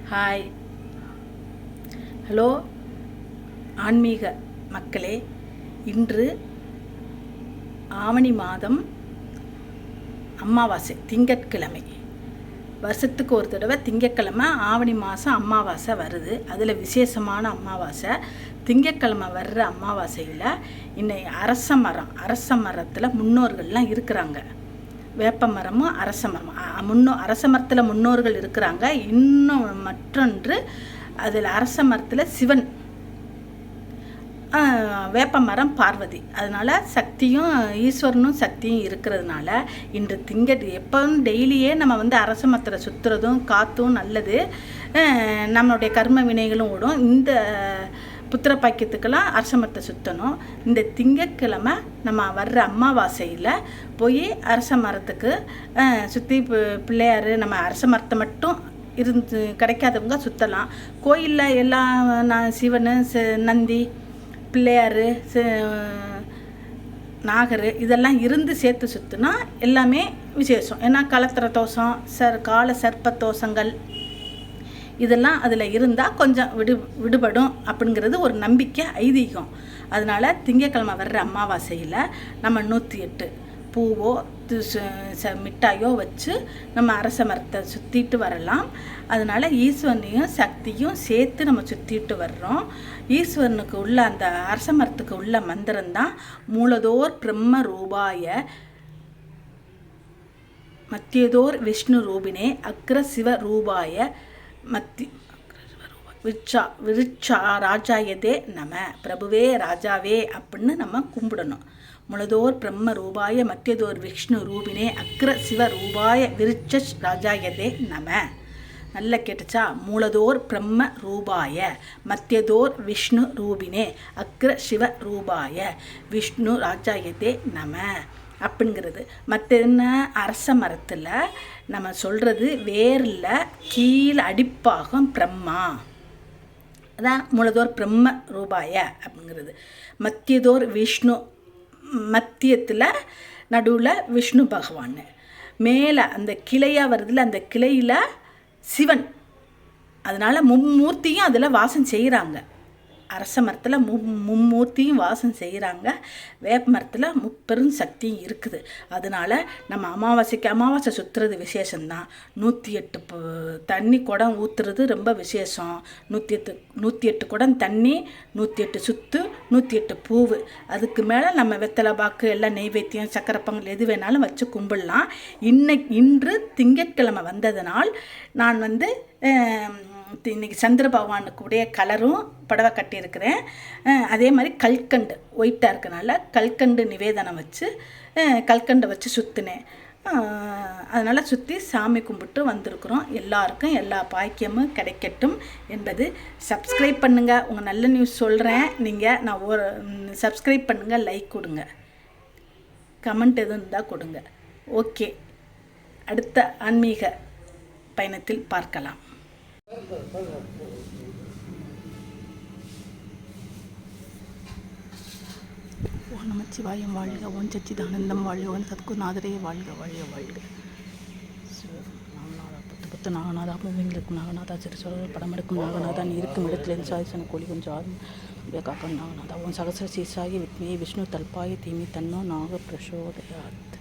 Hi, hello ஆன்மீக மக்களே. இன்று ஆவணி மாதம் அமாவாசை, திங்கட்கிழமை. வருஷத்துக்கு ஒரு தடவை திங்கட்கிழமை ஆவணி மாதம் அமாவாசை வருது. அதில் விசேஷமான அமாவாசை. திங்கட்கிழமை வர்ற அமாவாசையில் இன்னைக்கு அரச மரத்தில் முன்னோர்கள்லாம் இருக்கிறாங்க. வேப்ப மரமும் அரச மரமும் அரச மரத்தில் முன்னோர்கள் இருக்கிறாங்க. இன்னும் மற்றொன்று, அதில் அரச மரத்தில் சிவன், வேப்ப மரம் பார்வதி. அதனால் சக்தியும் ஈஸ்வரனும் சக்தியும் இருக்கிறதுனால இன்று எப்பவும் டெய்லியே நம்ம அரச மரத்தில் சுற்றுறதும் காற்றும் நல்லது. நம்மளுடைய கர்ம வினைகளும் ஓடும். இந்த புத்திர பாக்கியத்துக்கெல்லாம் அரச மரத்தை சுற்றணும். இந்த திங்கட்கிழமை நம்ம வர்ற அமாவாசையில் போய் அரச மரத்துக்கு சுற்றி பிள்ளையார், நம்ம அரச மரத்தை மட்டும் இருந்து கிடைக்காதவங்க சுற்றலாம். கோயிலில் எல்லாம் சிவன், நந்தி, பிள்ளையார், நாகர் இதெல்லாம் இருந்து சேர்த்து சுற்றினா எல்லாமே விசேஷம். ஏன்னா கலத்திர தோஷம், கால சர்ப்ப தோஷங்கள் இதெல்லாம் அதில் இருந்தால் கொஞ்சம் விடுபடும் அப்படிங்கிறது ஒரு நம்பிக்கை, ஐதீகம். அதனால் திங்கட்கிழமை வர்ற அமாவாசையில் நம்ம 108 பூவோ மிட்டாயோ வச்சு நம்ம அரச மரத்தை சுற்றிட்டு வரலாம். அதனால் ஈஸ்வரனையும் சக்தியும் சேர்த்து நம்ம சுற்றிட்டு வர்றோம். ஈஸ்வரனுக்கு உள்ள அந்த அரச மரத்துக்கு உள்ள மந்திரம்தான் மூலதோர் பிரம்ம ரூபாய மத்தியதோர் விஷ்ணு ரூபினே அக்ர சிவ ரூபாய விருட்சா ராஜாயதே நம. பிரபுவே ராஜாவே அப்படின்னு நம்ம கும்பிடணும். மூலதோர் பிரம்ம ரூபாய மத்தியதோர் விஷ்ணு ரூபினே அக்ர சிவ ரூபாய விருட்ச ராஜாயதே நம. நல்ல கேட்டுச்சா? மூலதோர் பிரம்ம ரூபாய மத்தியதோர் விஷ்ணு ரூபினே அக்ர சிவ ரூபாய விஷ்ணு ராஜாயதே நம அப்படிங்கிறது. மற்ற என்ன, அரச மரத்தில் நம்ம சொல்கிறது வேரில் கீழே அடிப்பாகம் பிரம்மா, அதான் மூலதோர் பிரம்ம ரூபாய அப்படிங்கிறது. மத்தியதோர் விஷ்ணு, மத்தியத்தில் நடுவில் விஷ்ணு பகவான், மேலே அந்த கிளையாக வருதுல அந்த கிளையில் சிவன். அதனால் மும்மூர்த்தியும் அதில் வாசம் செய்கிறாங்க. அரச மரத்தில் மும்மூர்த்தியும் வாசம் செய்கிறாங்க. வேப்ப மரத்தில் முப்பெரும் சக்தியும் இருக்குது. அதனால் நம்ம அமாவாசை சுற்றுறது விசேஷம்தான். 108 தண்ணி குடம் ஊற்றுறது ரொம்ப விசேஷம். 108 குடம் தண்ணி, 108 சுத்து, 108 பூவு. அதுக்கு மேலே நம்ம வெத்தலை பாக்கு எல்லாம் நெய்வேத்தியம், சக்கரை பொங்கல் எது வேணாலும் வச்சு கும்பிடலாம். இன்று திங்கட்கிழமை வந்ததனால் நான் இன்றைக்கி சந்திர பகவானுக்குடைய கலரும் புடவை கட்டியிருக்கிறேன். அதே மாதிரி கல்கண்டு ஒயிட்டாக இருக்கனால கல்கண்டு நிவேதனம் வச்சு கல்கண்டை வச்சு சுற்றினேன். அதனால் சுற்றி சாமி கும்பிட்டு வந்திருக்கிறோம். எல்லாருக்கும் எல்லா பாக்கியமும் கிடைக்கட்டும் என்பது. சப்ஸ்கிரைப் பண்ணுங்கள். உங்கள் நல்ல நியூஸ் சொல்கிறேன். நான் ஒரு சப்ஸ்கிரைப் பண்ணுங்கள், லைக் கொடுங்க, கமெண்ட் எதுவும் இருந்தால் கொடுங்க. ஓகே, அடுத்த ஆன்மீக பயணத்தில் பார்க்கலாம். ஓம் நமச்சிவாயம் வாழ்க, ஓம் சச்சிதானந்தம் வாழ்க, ஓம் சத்குருநாதரே வாழ்க வாழ்க வாழ்க. பத்து நாகநாதா, பூமிங்களுக்கு நாகநாதா, சிறுசோழர் படமெடுக்கும் நாகநாதா, நீ இருக்கும் இடத்திலிருந்து சாதிசன கோழி கொஞ்சம் ஆகும் காக்கம் நாகநாதா, ஓம் சகசர சீசாயி வித்மே விஷ்ணு தல்பாய தீமி தன்னோ நாக பிரசோதயாத்.